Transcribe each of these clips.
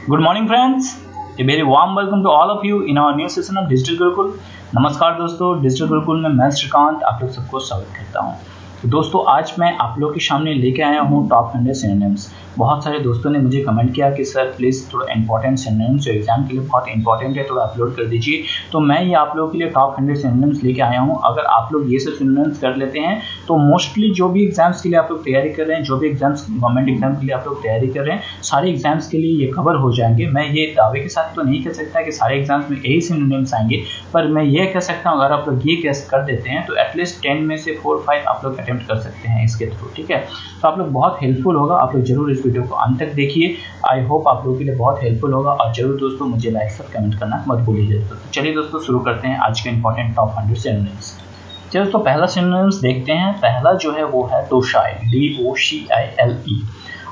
Good morning friends. A very warm welcome to all of you in our new session of digital Gurukul. नमस्कार दोस्तों, digital Gurukul में मैं श्रीकांत आप लोग सबको स्वागत करता हूं। तो दोस्तों आज मैं आप लोग के सामने लेके आया हूं टॉप 100 सिनोनिम्स। बहुत सारे दोस्तों ने मुझे कमेंट किया कि सर प्लीज़ थोड़ा इंपॉर्टेंट सिनोनिम्स जो एग्जाम के लिए बहुत इंपॉर्टेंट है थोड़ा अपलोड कर दीजिए। तो मैं ये आप लोगों के लिए टॉप 100 सिनोनिम्स लेके आया हूँ। अगर आप लोग ये सब सिनोनिम्स कर लेते हैं तो मोस्टली जो भी एग्जाम्स के लिए आप लोग तैयारी कर रहे हैं, जो भी एग्जाम्स गवर्नमेंट एग्जाम के लिए आप लोग तैयारी कर रहे हैं, सारे एग्जाम्स के लिए ये कवर हो जाएंगे। मैं ये दावे के साथ तो नहीं कह सकता कि सारे एग्जाम्स में यही सिनोनिम्स आएंगे, पर मैं ये कह सकता हूँ अगर आप लोग ये कैसे कर देते हैं तो एटलीस्ट 10 में से 4-5 आप लोग अटेम्प्ट कर सकते हैं इसके थ्रू। ठीक है, तो आप लोग बहुत हेल्पफुल होगा। आप लोग जरूर इस वीडियो को अंत तक देखिए। आई होप आप लोगों के लिए बहुत हेल्पफुल होगा। और जरूर दोस्तों मुझे लाइक और कमेंट करना मत भूलिए। तो चलिए दोस्तों शुरू करते हैं आज के इंपॉर्टेंट टॉप 100 सिनोनिम्स। चलिए दोस्तों पहला सिनोनिम्स देखते हैं। पहला जो है वो है डोशाइल, DOCILE।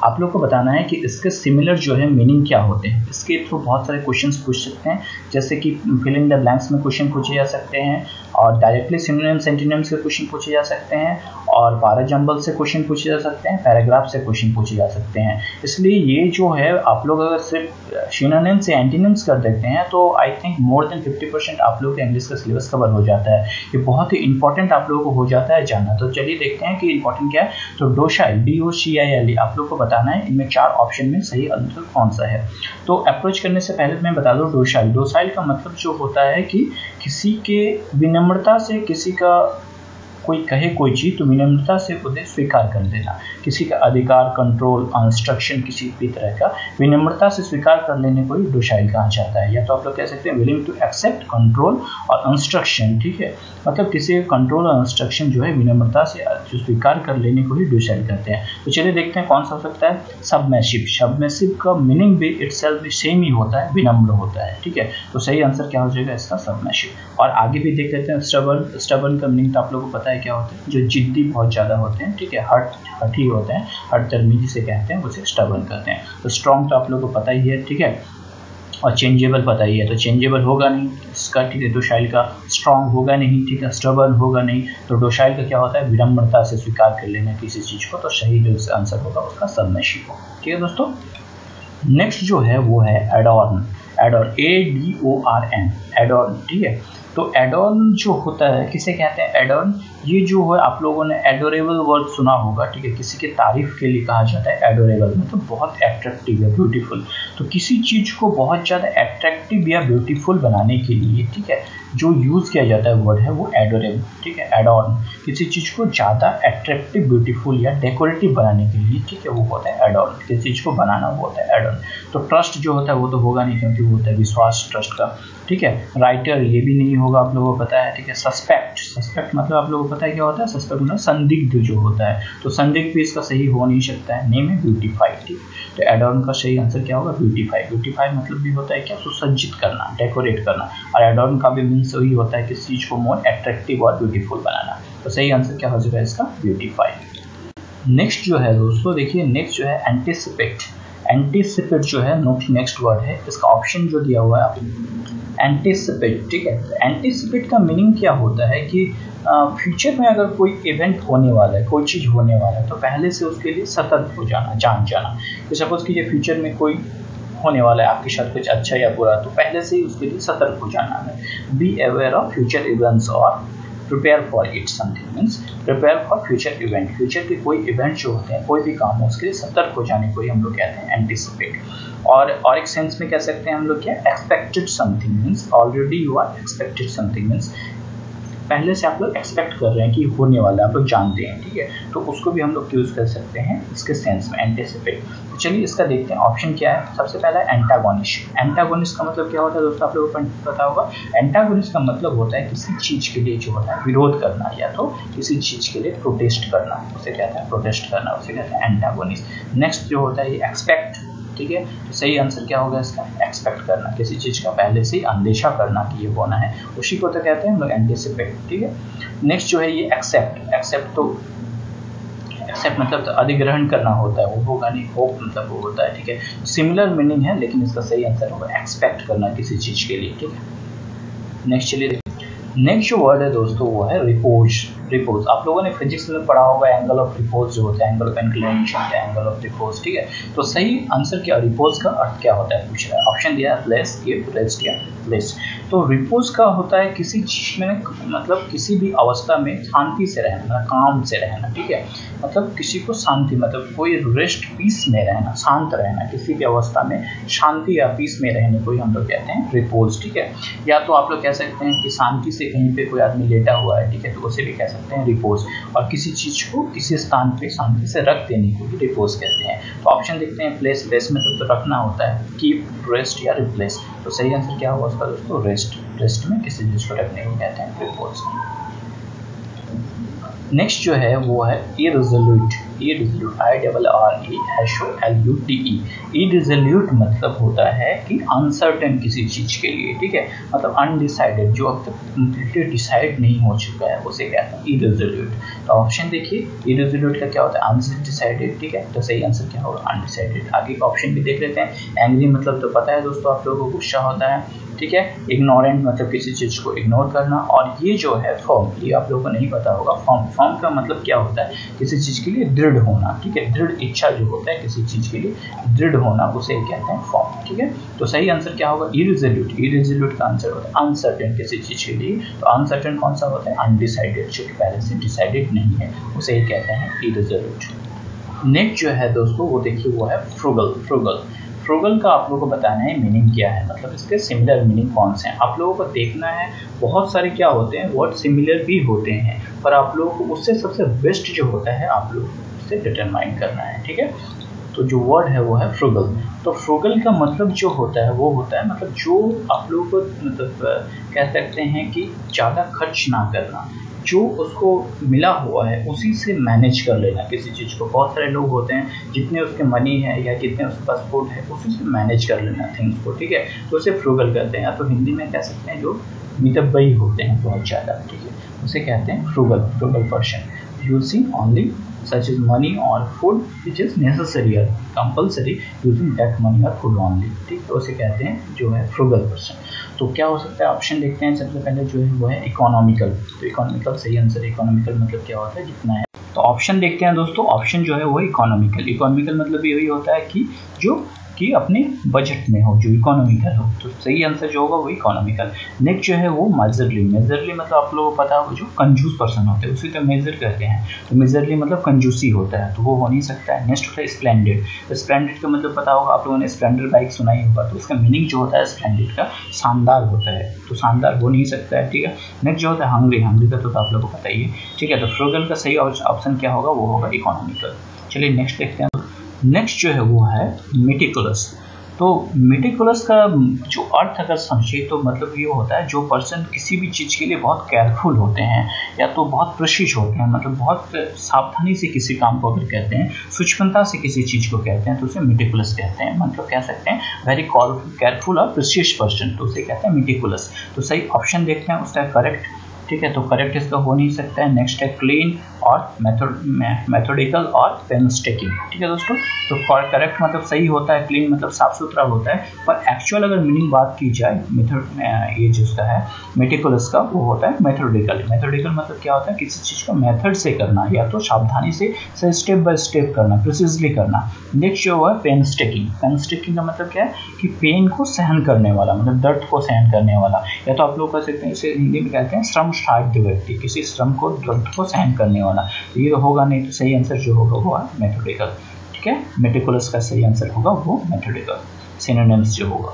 आप लोग को बताना है कि इसके सिमिलर जो है मीनिंग क्या होते हैं। इसके थ्रू बहुत सारे क्वेश्चंस पूछ सकते हैं, जैसे कि फिल इन द ब्लैंक्स में क्वेश्चन पूछे जा सकते हैं, और डायरेक्टली सिनोनिम्स एंटोनिम्स के क्वेश्चन पूछे जा सकते हैं, और पैराजंबल से क्वेश्चन पूछे जा सकते हैं, पैराग्राफ से क्वेश्चन पूछे जा सकते हैं। इसलिए ये जो है आप लोग अगर सिर्फ सिनोनिम्स या एंटोनिम्स कर देते हैं तो आई थिंक मोर देन 50% आप लोग का इंग्लिश का सिलेबस कवर हो जाता है। ये बहुत ही इंपॉर्टेंट आप लोगों को हो जाता है जानना। तो चलिए देखते हैं कि इंपॉर्टेंट क्या है। तो डोशाइल, DOCILE आप लोग को बताना है इनमें 4 ऑप्शन में सही आंसर कौन सा है। तो अप्रोच करने से पहले मैं बता दूं डोशाइल। डोशाइल का मतलब जो होता है कि किसी के विनम्रता से किसी का कोई कहे कोई चीज तो विनम्रता से उसे स्वीकार कर लेना। किसी का अधिकार, कंट्रोल, इंस्ट्रक्शन किसी भी तरह का विनम्रता से स्वीकार कर लेने को ही डोशाइल कहा जाता है। या तो आप लोग कह सकते हैं विलिंग टू एक्सेप्ट, कंट्रोल और इंस्ट्रक्शन। ठीक है, मतलब किसी कंट्रोल और इंस्ट्रक्शन जो है विनम्रता से जो स्वीकार कर लेने को ही डोशाइल कहते हैं। तो चलिए देखते हैं कौन सा हो सकता है। सबमिसिव, सबमिसिव का मीनिंग भी इटसेल्फ भी सेम ही होता है, विनम्र होता है। ठीक है, तो सही आंसर क्या हो जाएगा इसका, सबमिसिव। और आगे भी देख लेते हैं स्टबर्न। स्टबर्न का मीनिंग तो आप लोगों को पता है क्या होता है, जो जिद्दी बहुत ज्यादा होते हैं। ठीक है, हठी होते हैं, हठधर्मी जिसे कहते हैं उसे स्टबर्न कहते हैं। तो स्ट्रॉन्ग तो आप लोगों को पता ही है। ठीक है, और चेंजेबल पता ही है। तो चेंजेबल होगा नहीं इसका, ठीक है, डोशाइल का। स्ट्रॉन्ग होगा नहीं, ठीक है, स्टबर्न होगा नहीं। तो डोशाइल का क्या होता है, विनम्रता से स्वीकार कर लेना किसी चीज को। तो सही जो आंसर होगा उसका सबमिसिव होगा। ठीक है दोस्तों, नेक्स्ट जो है वो है एडॉर्न। एडॉर्न, ADORN, एडॉर्न। ठीक है, तो एडॉर्न जो होता है किसे कहते हैं एडॉर्न। ये जो है आप लोगों ने एडोरेबल वर्ड सुना होगा। ठीक है, किसी की तारीफ के लिए कहा जाता है एडोरेबल, मतलब बहुत एट्रैक्टिव या ब्यूटीफुल। तो किसी चीज को बहुत ज्यादा एट्रैक्टिव या ब्यूटीफुल बनाने के लिए, ठीक है, जो यूज किया जाता है वर्ड है वो एडोरेबल। ठीक है, एडॉर्न किसी चीज को ज्यादा एट्रैक्टिव, ब्यूटीफुल या डेकोरेटिव बनाने के लिए, ठीक है, वो होता है एडॉर्न। किसी चीज को बनाना वो होता है एडॉर्न। तो ट्रस्ट जो होता है वो तो होगा नहीं, क्योंकि वो होता है विश्वास, ट्रस्ट का। ठीक है, राइटर ये भी नहीं होगा, आप लोगों को पता है। ठीक है, सस्पेक्ट, सस्पेक्ट मतलब आप लोगों को पता है क्या होता है, सस्पेक्ट मतलब संदिग्ध जो होता है। तो संदिग्ध भी इसका सही हो नहीं सकता है। नेम है ब्यूटीफाई। ठीक, तो एडॉर्न का सही आंसर क्या होगा, ब्यूटीफाई। ब्यूटीफाई मतलब भी होता है क्या, सुसज्जित करना, डेकोरेट करना। और एडॉर्न का भी मीन्स वही होता है किसी चीज को मोर एट्रैक्टिव और ब्यूटीफुल बनाना। तो सही आंसर क्या हो जाएगा इसका, ब्यूटीफाई। नेक्स्ट जो है दोस्तों देखिए, नेक्स्ट जो है एंटिसिपेट। एंटिसिपेट जो है नेक्स्ट वर्ड है, इसका ऑप्शन जो दिया हुआ है आप एंटिसिपेट। ठीक है, एंटिसिपेट का मीनिंग क्या होता है कि फ्यूचर में अगर कोई इवेंट होने वाला है, कोई चीज होने वाला है, तो पहले से उसके लिए सतर्क हो जाना, जान जाना। तो सपोज कि ये फ्यूचर में कोई होने वाला है आपके साथ कुछ अच्छा या बुरा, तो पहले से ही उसके लिए सतर्क हो जाना है। Be aware of future events और prepare for it. Something means prepare for future event. Future के कोई इवेंट जो होते हैं, कोई भी काम हो, उसके लिए सतर्क हो जाने को ही हम लोग कहते हैं एंटिसिपेट। और एक सेंस में कह सकते हैं हम लोग क्या, expected something means already you are expected something means पहले से आप लोग एक्सपेक्ट कर रहे हैं कि होने वाला है, आप लोग जानते हैं। ठीक है, तो उसको भी हम लोग यूज कर सकते हैं इसके सेंस में, एंटिसिपेट। तो चलिए इसका देखते हैं ऑप्शन क्या है। सबसे पहला एंटागोनिस्ट। एंटागोनिस्ट का मतलब क्या होता है दोस्तों, आप लोगों को पता होगा। एंटागोनिस्ट का मतलब होता है किसी चीज के लिए जो होता है विरोध करना, या तो किसी चीज के लिए प्रोटेस्ट करना, उसे कहते हैं प्रोटेस्ट करना, उसे कहते हैं एंटागोनिस्ट। नेक्स्ट जो होता है ये एक्सपेक्ट। ठीक है, तो सही आंसर क्या होगा इसका, एक्सपेक्ट करना, किसी चीज का पहले से अंदेशा करना कि ये होना है, उसी को तो कहते हैं हम लोग एंटिसिपेट। ठीक है, नेक्स्ट जो है ये एक्सेप्ट। एक्सेप्ट तो एक्सेप्ट मतलब तो अधिग्रहण करना होता है, वो होगा नहीं, होप मतलब वो होता है। ठीक है, सिमिलर मीनिंग है, लेकिन इसका सही आंसर होगा एक्सपेक्ट करना किसी चीज के लिए। ठीक है, नेक्स्ट चलिए नेक्स्ट जो वर्ड है दोस्तों वो है रिपोज। रिपोज आप लोगों ने फिजिक्स में पढ़ा होगा, एंगल ऑफ रिपोज जो होता है, एंगल ऑफ इंक्लिनेशन या एंगल ऑफ रिपोज, ठीक है। तो सही आंसर क्या, रिपोज का अर्थ क्या होता है पूछ रहा है। ऑप्शन दिया है प्लेस, गिव, रेस्ट या लिस्ट। तो रिपोज का होता है किसी चीज में मतलब किसी भी अवस्था में शांति से रहना, काम से रहना, ठीक है। मतलब किसी को शांति मतलब कोई रेस्ट पीस में रहना, शांत रहना, किसी भी अवस्था में शांति या पीस में रहने को ही हम लोग कहते हैं रिपोज, ठीक है। या तो आप लोग कह सकते हैं कि शांति से कहीं पे कोई आदमी लेटा हुआ है, ठीक है, तो उसे भी कह सकते हैं रिपोज। और किसी चीज को किसी स्थान पे शांति से रख देने को भी रिपोज कहते हैं। तो ऑप्शन देखते हैं प्लेस। प्लेस में तो रखना होता है, कीप, रेस्ट या रिप्लेस। तो सही आंसर क्या होगा उसका दोस्तों, रेस्ट। रेस्ट में किसी चीज को रखने को कहते हैं रिपोज। नेक्स्ट जो है वो है इरेज़ोल्यूट। इरेज़ोल्यूट, IRRESOLUTE। इरेज़ोल्यूट मतलब होता है कि अनसर्टेन किसी चीज के लिए, ठीक है, मतलब अनडिसाइडेड, जो अब तक कंप्लीटली डिसाइड नहीं हो चुका है उसे कहते हैं इरेज़ोल्यूट। तो ऑप्शन देखिए, इरेज़ोल्यूट का क्या होता है, अनडिसाइडेड, ठीक है। तो सही आंसर क्या होगा, अनडिसाइडेड। आगे का ऑप्शन भी देख लेते हैं। एंग्री मतलब तो पता है दोस्तों आप लोगों को, गुस्सा होता है, ठीक है। इग्नोरेंट मतलब किसी चीज को इग्नोर करना। और ये जो है फर्म, ये आप लोगों को नहीं पता होगा। फर्म, फर्म का मतलब क्या होता है, किसी चीज के लिए दृढ़ होना, ठीक है। दृढ़ इच्छा जो होता है किसी चीज के लिए दृढ़ होना, उसे कहते हैं फर्म, ठीक है। तो सही आंसर क्या होगा, इरेज़ोल्यूट। इरेज़ोल्यूट का आंसर होता है अनसर्टेन किसी चीज के लिए। तो अनसर्टेन कौन सा होता है, अनडिसाइडेड, जो कि पहले से डिसाइडेड नहीं है, उसे ही कहते हैं इरेज़ोल्यूट। नेक्स्ट जो है दोस्तों वो देखिए वो है फ्रुगल। फ्रुगल, फ्रुगल का आप लोगों को बताना है मीनिंग क्या है, मतलब इसके सिमिलर मीनिंग कौन से हैं आप लोगों को देखना है। बहुत सारे क्या होते हैं वर्ड सिमिलर भी होते हैं, पर आप लोगों को उससे सबसे बेस्ट जो होता है आप लोगों को उससे डिटरमाइन करना है, ठीक है। तो जो वर्ड है वो है फ्रुगल। तो फ्रुगल का मतलब जो होता है वो होता है मतलब जो आप लोगों को मतलब कह सकते हैं कि ज़्यादा खर्च ना करना, जो उसको मिला हुआ है उसी से मैनेज कर लेना किसी चीज़ को। बहुत सारे लोग होते हैं जितने उसके मनी है या जितने उसके पास फूड है उसी से मैनेज कर लेना थिंग्स को, ठीक है। तो उसे फ्रुगल कहते हैं। या तो हिंदी में कह सकते हैं जो मितव्ययी होते हैं बहुत ज़्यादा, ठीक है, उसे कहते हैं frugal. Frugal person using only such as money or food which is necessary or compulsory using that money or food only, ठीक, तो उसे कहते हैं जो है फ्रुगल पर्सन। तो क्या हो सकता है, ऑप्शन देखते हैं। सबसे पहले जो है वो है इकोनॉमिकल। तो इकोनॉमिकल सही आंसर। इकोनॉमिकल मतलब क्या होता है, जितना है। तो ऑप्शन देखते हैं दोस्तों। ऑप्शन जो है वो इकोनॉमिकल। इकोनॉमिकल मतलब यही होता है कि जो कि अपने बजट में हो, जो इकोनॉमिकल हो। तो सही आंसर जो होगा वो इकोनॉमिकल। नेक्स्ट जो है वो मेजरली। मेजरली मतलब आप लोगों को पता होगा जो कंजूस पर्सन होते हैं उसी को मेजर कहते हैं। तो मेजरली मतलब कंजूसी होता है, तो वो हो नहीं सकता है। नेक्स्ट होता है स्प्लेंडेड। तो स्प्लेंडेड का मतलब पता होगा आप लोगों ने, स्प्लेंडर बाइक सुना ही होगा, तो उसका मीनिंग जो होता है स्प्लेंडेड का शानदार होता है, तो शानदार हो नहीं सकता है, ठीक है। नेक्स्ट जो होता है हंग्री। हंग्री का तो आप लोगों को पता ही है, ठीक है। तो फ्रुगल का सही ऑप्शन क्या होगा, वो होगा इकोनॉमिकल। चलिए नेक्स्ट देखते हैं। नेक्स्ट जो है वो है मेटिकुलस। तो मेटिकुलस का जो अर्थ अगर समझे तो मतलब ये होता है जो पर्सन किसी भी चीज़ के लिए बहुत केयरफुल होते हैं या तो बहुत प्रिसीज होते हैं, मतलब बहुत सावधानी से किसी काम को अगर कहते हैं, सूक्ष्मता से किसी चीज़ को कहते हैं, तो उसे मेटिकुलस कहते हैं। मतलब कह सकते हैं वेरी केयरफुल और प्रिसीज पर्सन, तो उसे कहते हैं मेटिकुलस। तो सही ऑप्शन देखते हैं उसका करेक्ट, ठीक है। तो करेक्ट इसका हो नहीं सकता है। नेक्स्ट है क्लीन और मेथोडिकल और पेनस्टेकिंग, ठीक है दोस्तों। तो करेक्ट मतलब सही होता है, क्लीन मतलब साफ सुथरा होता है, पर एक्चुअल अगर मीनिंग बात की जाए मेथड ये जिसका है मेटिकुलस का, वो होता है मेथोडिकल। मेथोडिकल मतलब क्या होता है, किसी चीज़ को मेथड से करना या तो सावधानी से स्टेप बाय स्टेप करना, प्रिसीजली करना। नेक्स्ट जो है पेनस्टेकिंग। पेनस्टेकिंग का मतलब क्या है कि पेन को सहन करने वाला, मतलब दर्द को सहन करने वाला, या तो आप लोग कह सकते हैं इसे हिंदी में कहते हैं श्रम साध्य व्यक्ति, किसी श्रम को दर्द को सहन करने वाला। तो ये होगा नहीं, तो सही आंसर जो होगा वो है मेथोडिकल, ठीक है। मेटिकुलस का सही आंसर होगा वो मेथोडिकल। सिनोनिम्स जो होगा।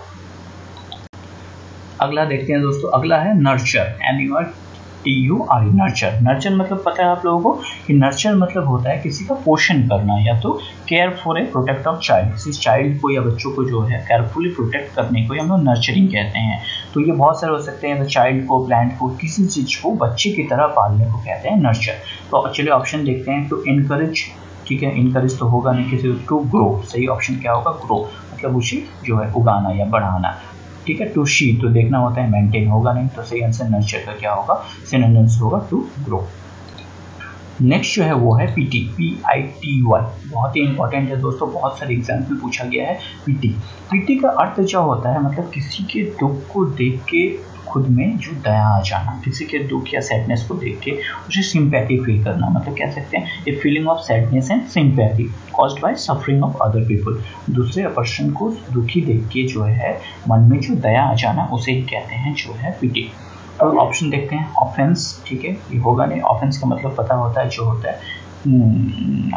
अगला देखते हैं दोस्तों। अगला है नर्चर। NURTURE, nurture. नर्चर मतलब पता है आप लोगों को कि नर्चर मतलब होता है किसी का पोषण करना या तो care for a protect of child. किसी चाइल्ड को या बच्चों को जो है केयरफुली प्रोटेक्ट करने को हम लोग नर्चरिंग कहते हैं। तो ये बहुत सारे हो सकते हैं, तो चाइल्ड को, प्लांट को, किसी चीज़ को बच्चे की तरह पालने को कहते हैं नर्चर। तो चलिए ऑप्शन देखते हैं। टू इनकरेज, ठीक है, इनकरेज तो होगा नहीं किसी। टू ग्रो, सही ऑप्शन क्या होगा, ग्रो मतलब उसे जो है उगाना या बढ़ाना, ठीक है। टू शी तो देखना होता है, मेंटेन होगा नहीं, तो सही आंसर नर्चर का क्या होगा, सिनोनिम्स होगा टू ग्रो। नेक्स्ट जो है वो है पीटी। PITY, बहुत ही इंपॉर्टेंट है दोस्तों, बहुत सारे एग्जाम्स में पूछा गया है। पीटी। पीटी का अर्थ क्या होता है, मतलब किसी के दुख को देख के खुद में जो दया आ जाना, किसी के दुख या सैडनेस को देख के उसे सिंपैथी फील करना, मतलब कह सकते हैं a feeling of sadness and sympathy caused by suffering of other people. दूसरे पर्सन को दुखी देख के जो है मन में जो दया आ जाना उसे ही कहते हैं जो है पिटी। तो ऑप्शन देखते हैं, ऑफेंस, ठीक है, ये होगा नहीं। ऑफेंस का मतलब पता होता है जो होता है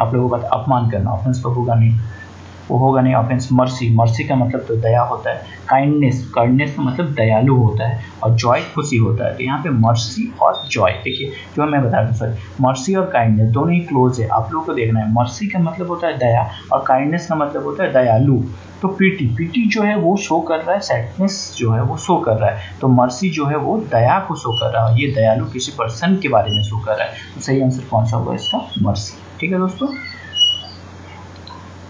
आप लोगों का अपमान करना, ऑफेंस तो होगा नहीं, वो होगा नहीं ऑफेंस। मर्सी, मर्सी का मतलब तो दया होता है। काइंडनेस, काइंडनेस का मतलब दयालु होता है। और जॉय खुशी होता है। तो यहाँ पे मर्सी और जॉय, देखिए जो मैं बता रहा हूँ, सॉरी, मर्सी और काइंडनेस दोनों ही क्लोज है, आप लोगों को देखना है। मर्सी का मतलब होता है दया और काइंडनेस का मतलब होता है दयालु। तो पीटी, पीटी जो है वो शो कर रहा है, सैडनेस जो है वो शो कर रहा है। तो मर्सी जो है वो दया को शो कर रहा है, ये दयालु किसी पर्सन के बारे में शो कर रहा है। तो सही आंसर कौन सा होगा इसका? मर्सी। ठीक है दोस्तों,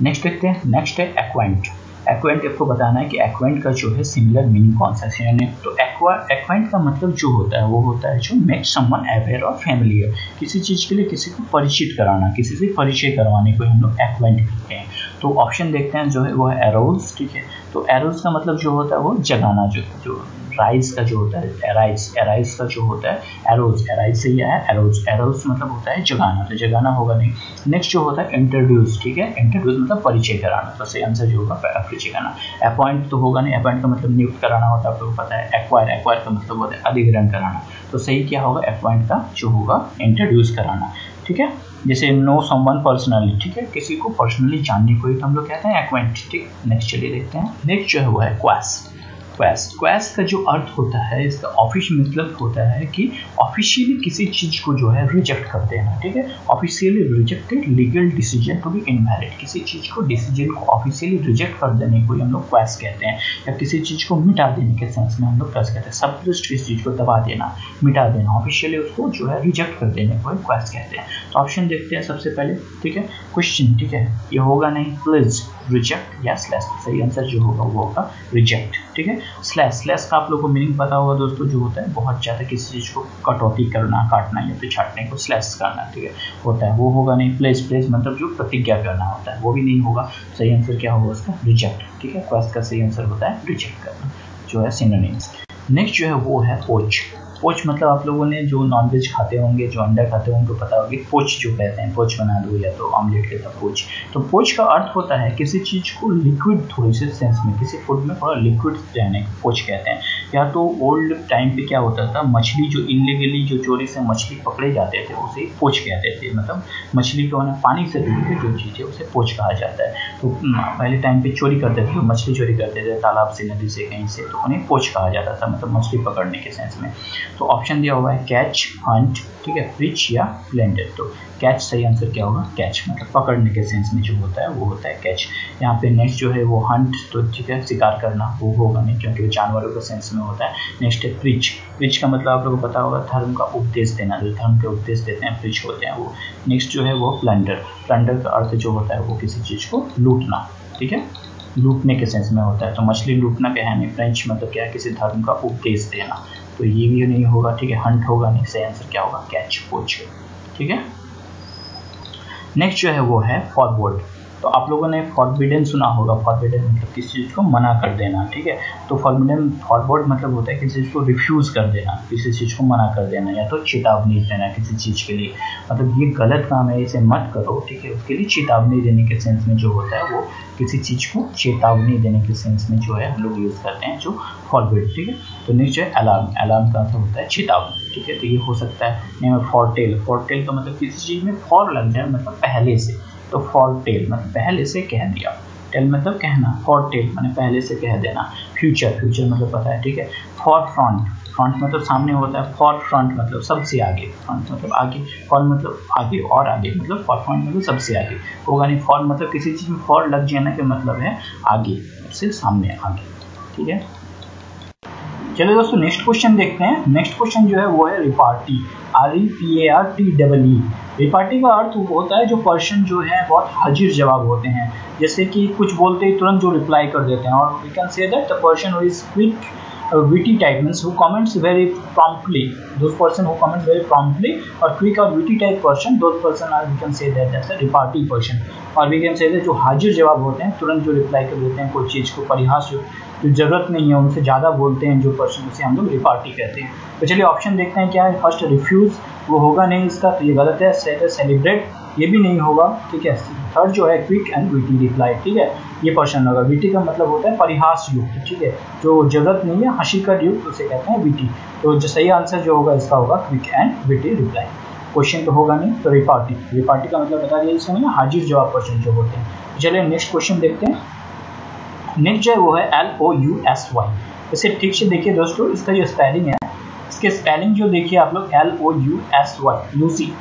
नेक्स्ट देखते हैं। नेक्स्ट है एक्वाइंट। एक्वाइंट आपको बताना है कि एक्वाइंट का जो है सिमिलर मीनिंग कौन सा है। तो एक्वाइंट का मतलब जो होता है वो होता है जो मेक समवन अवेयर और फैमिलियर, किसी चीज के लिए किसी को परिचित कराना, किसी से परिचय करवाने को हम लोग एक्वाइंट कहते हैं। तो ऑप्शन देखते हैं, जो है वो है एरोज, ठीक है। तो एरोज का मतलब जो होता है वो जगाना, जो राइज का जो होता है एराइज, एराइज का जो होता है एरोज, एराइज से ही आया एरोज, एरोज मतलब होता है जगाना, तो जगाना होगा नहीं। नेक्स्ट जो होता है इंट्रोड्यूस, ठीक है, इंट्रोड्यूस मतलब परिचय कराना, तो सही आंसर जो होगा परिचय कराना। अपॉइंट तो होगा नहीं, अपॉइंट का मतलब नियुक्त कराना होता है, आपको पता है। एक्वायर, एक्वायर का मतलब होता है अधिग्रहण कराना, तो सही क्या होगा? अपॉइंट का जो होगा इंट्रोड्यूस कराना, ठीक है। जैसे नो समवन पर्सनली, ठीक है, किसी को पर्सनली जानने को ही तो हम लोग कहते हैं एक्वाइंट, ठीक। नेक्स्ट चलिए देखते हैं। नेक्स्ट जो है वो है क्वास। क्वेस्ट का जो अर्थ होता है, इसका ऑफिस मतलब होता है कि ऑफिशियली किसी चीज को जो है रिजेक्ट कर देना, ठीक है। Officially rejected legal decision to be invalid, किसी चीज को डिसीजन को ऑफिशियली रिजेक्ट कर देने को हम लोग क्वेस्ट कहते हैं। या किसी चीज को मिटा देने के सेंस में हम लोग क्वेस्ट कहते हैं। सब्लिस्ट किसी चीज को दबा देना, मिटा देना, ऑफिशियली उसको जो है रिजेक्ट कर देने को क्वेस्ट कहते हैं। तो ऑप्शन देखते हैं सबसे पहले, ठीक है। क्वेश्चन, ठीक है, ये होगा नहीं, प्लीज, रिजेक्ट या स्लैश। सही आंसर जो होगा वो होगा रिजेक्ट, ठीक है। स्लैश, स्लैश का आप लोगों को मीनिंग पता होगा दोस्तों, जो होता है बहुत ज़्यादा किसी चीज़ को कटौती करना, काटना या फिर छाटने को स्लैश करना, ठीक है, होता है। वो होगा नहीं। प्लेस, प्लेस मतलब जो प्रतिज्ञा करना होता है, वो भी नहीं होगा। सही आंसर क्या होगा उसका? रिजेक्ट, ठीक है। क्वेस्ट का सही आंसर होता है रिजेक्ट करना, जो है सिनोनिम्स। नेक्स्ट जो है वो है पोच। पोच मतलब आप लोगों ने जो नॉनवेज खाते होंगे, जो अंडा खाते होंगे, उनको पता होगी पोच जो कहते हैं, पोच बना दो या तो ऑमलेट के साथ पोच। तो पोच का अर्थ होता है किसी चीज को लिक्विड, थोड़ी सी सेंस में, किसी फूड में थोड़ा लिक्विड रहने को पोच कहते हैं। या तो ओल्ड टाइम पे क्या होता था, मछली जो इनलीगली जो चोरी से मछली पकड़े जाते थे उसे पोच कहते थे, मतलब मछली को ना पानी से रिलेटेड जो चीज़ है उसे पोच कहा जाता है। तो पहले टाइम पे चोरी करते थे, मछली चोरी करते थे तालाब से, नदी से, कहीं से, तो उन्हें पोच कहा जाता था, मतलब मछली पकड़ने के सेंस में। तो ऑप्शन दिया हुआ है कैच, हंट, ठीक है, फिश या ब्लेंडेड। तो कैच सही आंसर क्या होगा? कैच मतलब पकड़ने के सेंस में जो होता है वो होता है कैच। यहाँ पे नेक्स्ट जो है वो हंट, तो ठीक है, शिकार करना, वो होगा नहीं क्योंकि वो जानवरों के सेंस में होता है। नेक्स्ट है प्रीच। प्रीच का मतलब आप लोगों को पता होगा धर्म का उपदेश देना, जो धर्म के उपदेश देते हैं प्रीच होते हैं वो। नेक्स्ट जो है वो प्लंडर। प्लंडर का अर्थ जो होता है वो किसी चीज़ को लूटना, ठीक है, लूटने के सेंस में होता है। तो मछली लूटना क्या है नहीं, फ्रेंच मतलब क्या है, किसी धर्म का उपदेश देना, तो ये भी नहीं होगा, ठीक है। हंट होगा नहीं, सही आंसर क्या होगा? कैच, पोच, ठीक है। नेक्स्ट जो है वो है फॉरवर्ड। तो आप लोगों ने फॉरबिडन सुना होगा, फॉरबिडन मतलब किसी चीज़ को मना कर देना, ठीक है। तो फॉरबिडन, फॉरवर्ड मतलब होता है किसी चीज़ को रिफ्यूज़ कर देना, किसी चीज़ को मना कर देना, या तो चेतावनी देना किसी चीज़ के लिए, मतलब ये गलत काम है, इसे मत करो, ठीक है, उसके लिए चेतावनी देने के सेंस में जो होता है वो किसी चीज़ को चेतावनी देने के सेंस में जो है हम लोग यूज़ करते हैं जो फॉरबिड, ठीक है। तो नेक्स्ट है अलार्म। अलार्म का अर्थ होता है चेतावनी, ठीक है। तो ये हो सकता है नेम फॉरटेल। फॉरटेल का मतलब किसी चीज़ में फॉर लग जाए, मतलब पहले से, तो फॉरटेल मतलब पहले से कह दिया, टेल मतलब कहना, फॉरटेल मतलब पहले से कह देना। फ्यूचर, फ्यूचर मतलब पता है, ठीक है। फॉर फ्रंट, फ्रंट मतलब सामने होता है, फॉर फ्रंट मतलब सबसे आगे, फ्रंट मतलब आगे, फॉर मतलब आगे और आगे, मतलब फॉर फ्रंट मतलब सबसे आगे होगा नहीं। फॉर मतलब किसी चीज़ में फॉर लग जाना का मतलब है आगे, उससे सामने आगे, ठीक है। चलिए दोस्तों नेक्स्ट क्वेश्चन देखते हैं। नेक्स्ट क्वेश्चन जो है वो है रिपार्टी, REPARTEE। रिपार्टी का अर्थ होता है जो पर्सन जो है बहुत हाजिर जवाब होते हैं, जैसे कि कुछ बोलते ही तुरंत जो रिप्लाई कर देते हैं। और we can say that the person who is quick witty type means who comments very promptly, those person who comments very promptly, or quick or witty type person, those person are, we can say that that's a repartee person। और we can say that जो हाजिर जवाब होते हैं, तुरंत जो reply कर देते हैं कोई चीज़ को, परिहास जो ज़रूरत नहीं है उनसे ज़्यादा बोलते हैं जो पर्सन, उसे हम लोग रिपार्टी कहते हैं। तो चलिए ऑप्शन देखते हैं क्या है। फर्स्ट रिफ्यूज़, वो होगा नहीं इसका, तो ये गलत है। सेलिब्रेट, ये भी नहीं होगा, ठीक है। थर्ड जो है क्विक एंड विटी रिप्लाई, ठीक है, ये पर्सन होगा। विटी का मतलब होता है परिहास युक्त, ठीक है, जो जरूरत नहीं है हंसी का युक्त उसे कहते हैं विटी। तो जो सही आंसर जो होगा इसका होगा quick and witty reply. Question तो होगा नहीं, तो रिपार्टी, रिपार्टी का मतलब बता दिया इसमें, हाजिर जवाब पर्सन जो होते हैं। चलिए नेक्स्ट क्वेश्चन देखते हैं। नेक्स्ट जो है वो है LOUSY। इसे ठीक से देखिए दोस्तों, इसका जो स्पेलिंग है, इसके स्पेलिंग जो देखिए आप लोग LOUSY, लूसी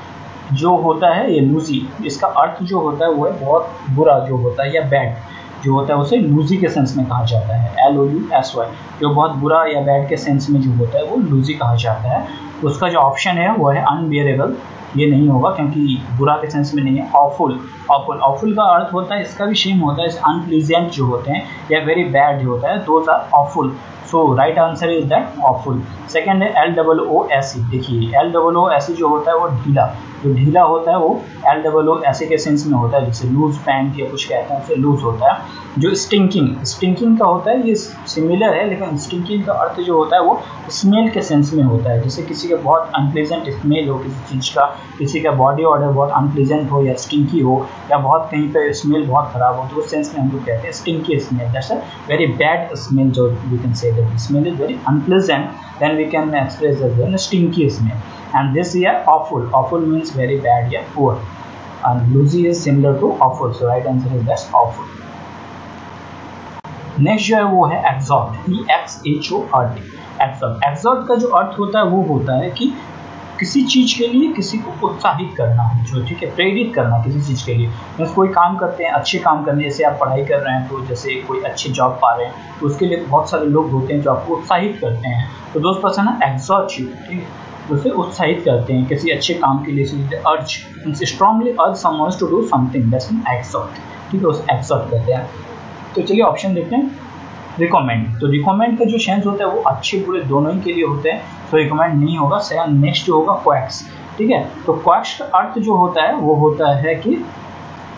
जो होता है, ये लूसी, इसका अर्थ जो होता है वो है बहुत बुरा जो होता है या बैड जो होता है, उसे लूजी के सेंस में कहा जाता है। LOUSY जो बहुत बुरा या बैड के सेंस में जो होता है वो लूजी कहा जाता है। उसका जो ऑप्शन है वो है अनबियरेबल, ये नहीं होगा क्योंकि बुरा के सेंस में नहीं है। ऑफुल, ऑफुल का अर्थ होता है, इसका भी सेम होता है, अनप्लीजेंट जो होते हैं या वेरी बैड जो होता है, those are awful. So right answer is that awful. Second है LOOSE। देखिए LOOSE जो होता है वो ढीला, जो ढीला होता है वो LOOSE के सेंस में होता है, जैसे लूज पैंट या कुछ कहते हैं उसे लूज होता है। जो स्टिंकिंग का होता है ये सिमिलर है, लेकिन स्टिंकिंग का अर्थ जो होता है वो स्मेल के सेंस में होता है, जैसे किसी का बहुत अनप्लेजेंट स्मेल हो किसी चीज़ का, किसी का बॉडी ऑर्डर बहुत अनप्लेजेंट हो या स्टिंकी हो या बहुत कहीं पे स्मेल बहुत खराब हो, तो उस सेंस में हम लोग कहते हैं stinky smell. That's a very bad smell, जो we can say that smell is very unpleasant, then we can express as stinky smell. And this here awful, awful means very bad या poor, and loosey is similar to awful, so right answer is that's awful. Next जो है वो है exhort, EXHORT। exhort का जो अर्थ होता है वो होता है कि किसी चीज के लिए किसी को उत्साहित करना, जो ठीक है, प्रेरित करना किसी चीज के लिए। जैसे कोई काम करते हैं, अच्छे काम करने, जैसे आप पढ़ाई कर रहे हैं तो जैसे कोई अच्छी जॉब पा रहे हैं तो उसके लिए बहुत सारे लोग होते हैं जो आपको उत्साहित करते हैं, तो दोस्त पर्सन है exhort you, ठीक है, उसे उत्साहित करते हैं किसी अच्छे काम के लिए। Urge, strongly urge someone to do something, that's exhort, ठीक है, उसे एक्सॉर्ट कहते हैं। तो चलिए ऑप्शन देखते हैं। रिकमेंड, तो रिकमेंड का जो सेंस होता है वो अच्छे बुरे दोनों ही के लिए होते हैं, तो रिकमेंड नहीं होगा। नेक्स्ट जो होगा क्वैक्स, ठीक है, तो क्वैक्स का अर्थ जो होता है वो होता है कि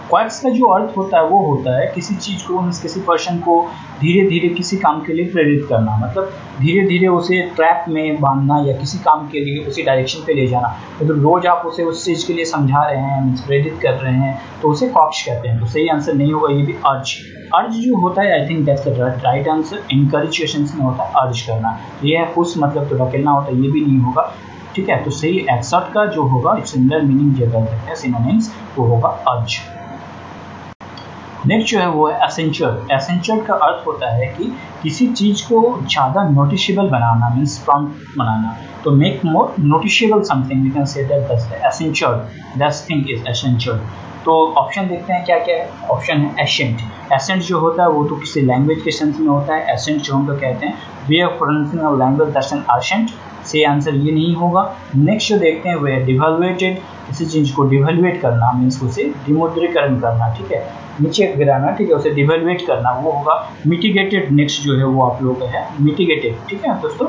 क्वैक्स का जो अर्थ होता है वो होता है किसी चीज को, किसी पर्सन को धीरे धीरे किसी काम के लिए प्रेरित करना, मतलब धीरे धीरे उसे ट्रैप में बांधना या किसी काम के लिए उसी डायरेक्शन पे ले जाना। मतलब रोज आप उसे उस चीज के लिए समझा रहे हैं, प्रेरित कर रहे हैं, तो उसे क्वैक्स कहते हैं। तो सही आंसर नहीं होगा ये भी अर्ज। अर्ज जो होता है, I think that's the right answer. Encourage के सेंस में होता है अर्ज करना, ये है पुश, मतलब तो ढकेलना होता है, ये भी नहीं होगा, ठीक है। तो सही एक्सर्ट का जो होगा सिमिलर मीनिंग जगह सकते हैं सिनोनिम्स, वो होगा अर्ज। नेक्स्ट जो है वो है एसेंशियल। एसेंशियल का अर्थ होता है कि किसी चीज को ज़्यादा नोटिसेबल बनाना, मीन्स प्रॉम्प्ट बनाना, तो make more noticeable something, we can say that that's essential, that thing is essential. तो ऑप्शन देखते हैं क्या क्या है। ऑप्शन है एसेंट। एसेंट जो होता है वो तो किसी लैंग्वेज के सेंस में होता है। एसेंट जो हम लोग कहते हैं way of pronouncing of language, that's an accent. सही आंसर ये नहीं होगा। नेक्स्ट जो देखते हैं वो है डिवैल्यूएटेड। किसी चीज को डिवैल्यूएट करना मीन्स उसे विमुद्रीकरण करना, ठीक है, नीचे गिराना, ठीक है, उसे डिवैल्यूएट करना, वो होगा मिटिगेटेड। नेक्स्ट जो है वो आप लोगों का है मिटिगेटेड, ठीक है दोस्तों।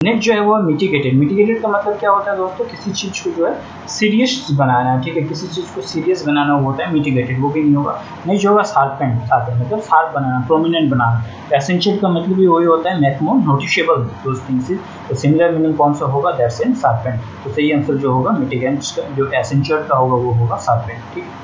नेक्स्ट जो है वो मिटिगेटेड। मिटिगेटेड का मतलब क्या होता है दोस्तों, किसी चीज को जो है सीरियस बनाना, ठीक है, किसी चीज को सीरियस बनाना वो होता है मिटिगेटेड, वो भी नहीं होगा। नेक्स्ट जो होगा शार्पेंड। शार्पेंड मतलब शार्प बनाना, प्रोमिनेंट बनाना। एसेंशियल का मतलब भी वही होता है make more noticeable those things. तो सिमिलर मीनिंग कौन सा होगा, दैट्स इन शार्पेंड। तो सही आंसर जो होगा मिटिगेंट्स का, जो एसेंशियल का होगा वो होगा शार्पेंड, ठीक है।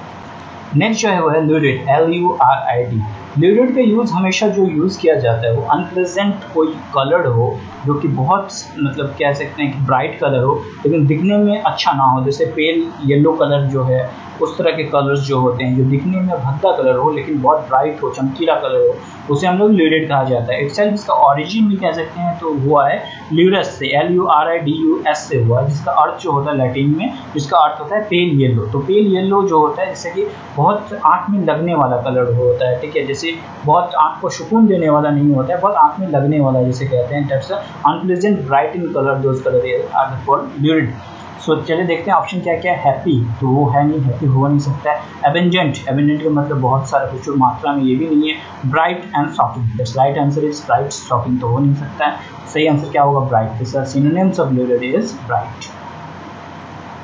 नेक्स्ट जो है वो है ल्यूरिड, LURID। ल्यूरिड का यूज़ हमेशा जो यूज़ किया जाता है वो अनप्लेजेंट कोई कलर्ड हो, जो कि बहुत मतलब कह सकते हैं कि ब्राइट कलर हो लेकिन दिखने में अच्छा ना हो, जैसे पेल येलो कलर जो है, उस तरह के कलर्स जो होते हैं जो दिखने में भद्दा कलर हो लेकिन बहुत ब्राइट हो, चमकीला कलर हो, उसे हम लोग ल्यूरिड कहा जाता है। इटसेल्फ इसका ओरिजिन भी कह सकते हैं तो हुआ है ल्यूरस से, LURIDUS से हुआ, जिसका अर्थ जो होता है लैटिन में, जिसका अर्थ होता है पेल येलो। तो पेल येलो जो होता है जैसे कि बहुत आंख में लगने वाला कलर होता है, ठीक है, जैसे बहुत आंख को सुकून देने वाला नहीं होता है, बहुत आंख में लगने वाला जैसे कहते हैं, that's unpleasant bright in colour, those colour are called lurid. So चलिए देखते हैं ऑप्शन क्या क्या है। हैप्पी, तो वो है नहीं, हैप्पी हो नहीं सकता है। एबेंडेंट, एबेंडेंट का मतलब बहुत सारे, प्रचुर मात्रा में, ये भी नहीं है। Bright and shocking, right answer is bright. Shocking तो हो नहीं सकता है। सही आंसर क्या होगा, bright. This are synonyms of lurid is bright.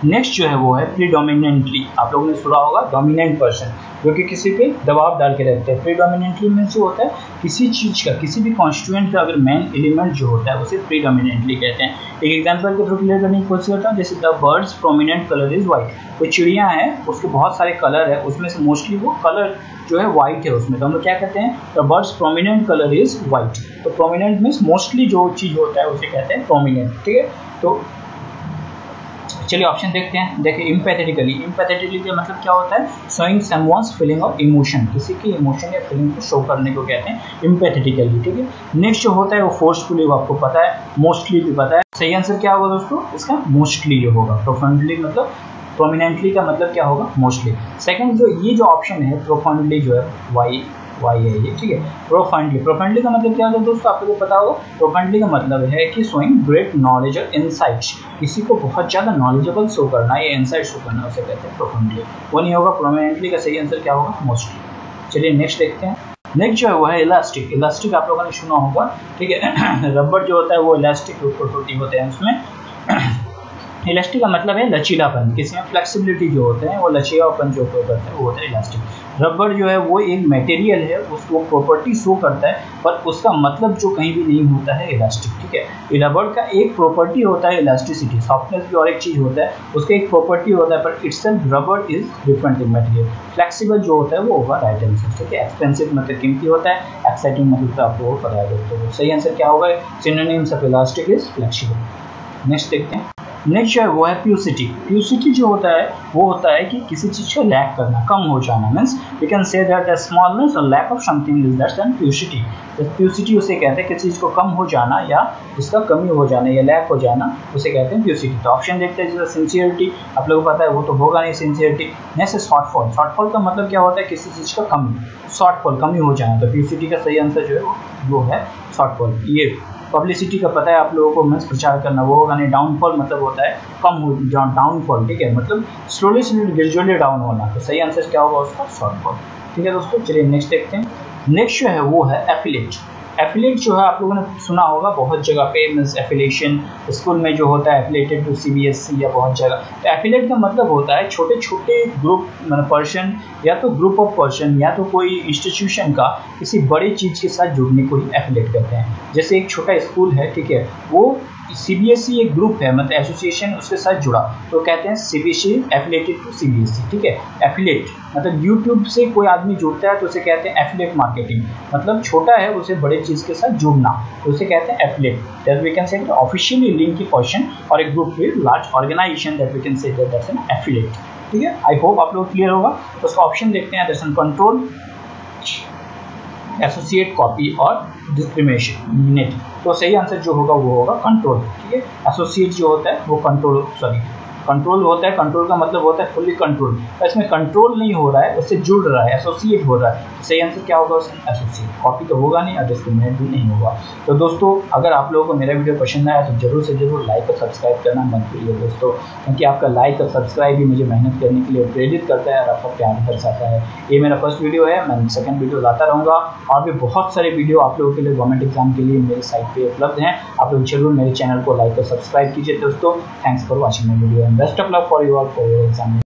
Next जो है वो है प्रीडोमिनेंटली। आप लोगों ने सुना होगा डोमिनेंट पर्सन, जो कि किसी पे दबाव डाल के रखते हैं। प्रीडोमिनेंटली में जो होता है किसी चीज़ का, किसी भी कॉन्स्टिट्यूएंट का अगर मेन एलिमेंट जो होता है उसे प्रीडोमिनेंटली कहते हैं। एक एग्जांपल के थ्रू क्लियर करने की कोशिश करता हूँ, जैसे the birds prominent colour is white. कोई चिड़िया है, उसके बहुत सारे कलर है, उसमें से मोस्टली वो कलर जो है व्हाइट है उसमें, तो हम लोग क्या कहते हैं, the birds prominent colour is white. तो प्रोमिनेंट मीन्स मोस्टली जो चीज़ होता है उसे कहते हैं प्रोमिनेंट, ठीक है। तो चलिए ऑप्शन देखते हैं। देखिए इम्पैथेटिकली, इम्पैथेटिकली का मतलब क्या होता है, showing someone's feeling of emotion, किसी की इमोशन या फीलिंग को शो करने को कहते हैं इम्पैथेटिकली, ठीक है। नेक्स्ट जो होता है वो फोर्सफुली, वो आपको पता है, मोस्टली भी पता है। सही आंसर क्या होगा दोस्तों, इसका मोस्टली जो होगा। प्रोफाउंडली मतलब, प्रोमिनेंटली का मतलब क्या होगा, मोस्टली। सेकंड जो ये जो ऑप्शन है प्रोफाउंडली जो है वाई है ये, ठीक है। प्रोफाउंडली, प्रोफाउंडली का मतलब क्या होता है दोस्तों, आपको पता होगा। प्रोफाउंडली का मतलब है कि शोइंग ग्रेट नॉलेज और इनसाइट्स, किसी को बहुत ज़्यादा नॉलेजेबल शो करना या इनसाइट शो करना, उसे कहते हैं प्रोफाउंडली। वो नहीं होगा प्रोमिनेंटली का सही आंसर क्या होगा, मोस्टली। चलिए नेक्स्ट देखते हैं। नेक्स्ट जो है वो है इलास्टिक। इलास्टिक आप लोगों ने सुना होगा, ठीक है। रबर जो होता है वो इलास्टिक प्रोपर्टी होते हैं उसमें। इलास्टिक का मतलब है लचीलापन, किसी में फ्लेक्सिबिलिटी जो होते हैं वो लचीलापन जो करता है वो होता है इलास्टिक। रबर जो है वो एक मटेरियल है, उसको प्रॉपर्टी शो करता है, पर उसका मतलब जो कहीं भी नहीं होता है इलास्टिक, ठीक है। रबर का एक प्रॉपर्टी होता है इलास्टिसिटी, सॉफ्टनेस भी और एक चीज़ होता है, उसका एक प्रॉपर्टी होता है, पर itself rubber is different in material. Flexible जो होता है वो होगा राइट आंसर, ठीक है। एक्सपेंसिव मतलब कीमती होता है, एक्साइटिंग मतलब आपको पता है दोस्तों। सही आंसर क्या होगा, synonyms of elastic is flexible. Next देखते हैं। नेक्स्ट जो है वो है प्यूसिटी। प्यूसिटी जो होता है वो होता है कि किसी चीज़ का लैक करना, कम हो जाना, means we can say that the smallness और lack of something is that's paucity. Paucity उसे कहते हैं किसी चीज़ को कम हो जाना या उसका कमी हो जाना या लैक हो जाना, उसे कहते हैं प्यूसिटी। तो ऑप्शन देखते हैं, जैसे सिंसियरिटी आप लोगों को पता है वो तो होगा नहीं सिंसियरिटी। Next shortfall. शॉर्टफॉल का मतलब क्या होता है, किसी चीज़ का कमी, शॉर्टफॉल कमी हो जाना। तो प्यूसिटी का सही आंसर जो है वो है शॉर्टफॉल। ये पब्लिसिटी का पता है आप लोगों को, मीन्स प्रचार करना, वो होगा नहीं। डाउनफॉल मतलब होता है कम हो, डाउनफॉल, ठीक है, मतलब स्लोली ग्रेजुअली डाउन होना। तो सही आंसर क्या होगा उसका, शॉर्टफॉल, ठीक है दोस्तों। चलिए नेक्स्ट देखते हैं। नेक्स्ट जो है वो है एफिलेट। एफिलेट जो है आप लोगों ने सुना होगा बहुत जगह पे, मीन्स एफिलेशन स्कूल में जो होता है एफिलेटेड टू CBSE या बहुत जगह। तो एफिलेट का मतलब होता है छोटे छोटे ग्रुप पर्सन या तो ग्रुप ऑफ पर्सन या तो कोई इंस्टीट्यूशन का किसी बड़ी चीज़ के साथ जुड़ने को ही एफिलेट कहते हैं। जैसे एक छोटा स्कूल है, ठीक है, वो CBSE एक ग्रुप है, मतलब एसोसिएशन उसके साथ जुड़ा, तो कहते हैं CBSE एफिलेटेड टू CBSE, ठीक है। एफिलेट मतलब यूट्यूब से कोई आदमी जुड़ता है तो उसे कहते हैं एफिलेट मार्केटिंग, मतलब छोटा है उसे बड़े चीज़ के साथ जुड़ना, तो उसे कहते हैं affiliate. That we can say officially link a person और a group with large organization, that we can say that's an affiliate, ठीक है। आई होप आप लोग क्लियर होगा। तो उसका ऑप्शन देखते हैं, that's an control, associate, copy और डिस्क्रिमिनेट। तो सही आंसर जो होगा वो होगा कंट्रोल, ठीक है। एसोसिएट जो होता है वो कंट्रोल होता है, कंट्रोल का मतलब होता है फुल्ली कंट्रोल, इसमें कंट्रोल नहीं हो रहा है, उससे जुड़ रहा है, एसोसिएट हो रहा है। सही आंसर क्या होगा उसमें, एसोसिएट। कॉपी तो होगा नहीं और डिस्क्रिमिनेट भी नहीं होगा। तो दोस्तों अगर आप लोगों को मेरा वीडियो पसंद आया तो जरूर से जरूर लाइक और सब्सक्राइब करना मत भूलिए दोस्तों, क्योंकि आपका लाइक और सब्सक्राइब ही मुझे मेहनत करने के लिए प्रेरित करता है और आपका प्यार दर्शाता है। ये मेरा फर्स्ट वीडियो है, मैं सेकंड वीडियो लाता रहूँगा और भी बहुत सारे वीडियो आप लोगों के लिए गवर्नमेंट एग्जाम के लिए मेरे साइट पे उपलब्ध हैं। आप लोग जरूर मेरे चैनल को लाइक और सब्सक्राइब कीजिए दोस्तों। Thanks for watching my video and best of luck for your exam.